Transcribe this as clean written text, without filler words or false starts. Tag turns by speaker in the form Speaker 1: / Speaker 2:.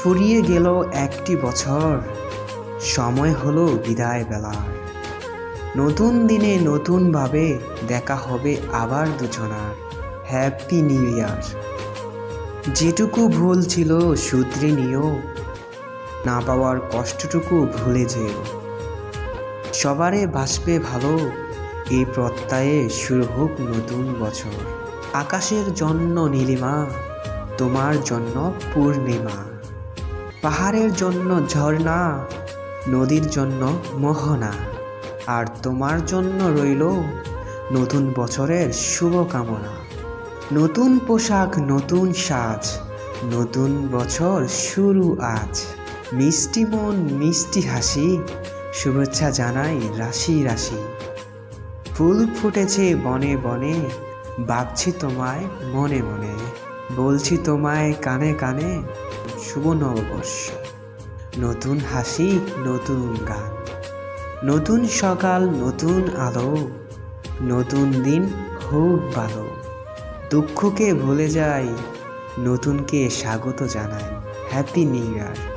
Speaker 1: ফুরিয়ে গেল একটি বছর, সময় হলো বিদায় বেলার। নতুন দিনে নতুনভাবে দেখা হবে আবার দুজনার। Happy new year. যেটুকু ভুল ছিল শুধরে নিও, না পাওয়ার কষ্টটুকু ভুলে যেও। সবারে বাসবে ভালো, এই প্রত্যয়ে শুরু হোক নতুন বছর। আকাশের জন্য নীলিমা, তোমার জন্য পূর্ণিমা। পাহাড়ের জন্য ঝর্ণা, নদীর জন্য মোহনা। আর তোমার জন্য রইল নতুন বছরের শুভকামনা। নতুন পোশাক, নতুন সাজ, নতুন বছর শুরু আজ। মিষ্টি মন, মিষ্টি হাসি, শুভেচ্ছা জানাই রাশি রাশি। ফুল ফুটেছে বনে বনে, ভাবছি তোমায় মনে মনে। বলছি তোমায় কানে কানে, শুভ নববর্ষ। নতুন হাসি, নতুন গান, নতুন সকাল, নতুন আলো। নতুন দিন হোক ভালো। দুঃখকে ভুলে যাই, নতুনকে স্বাগত জানাই। Happy new year.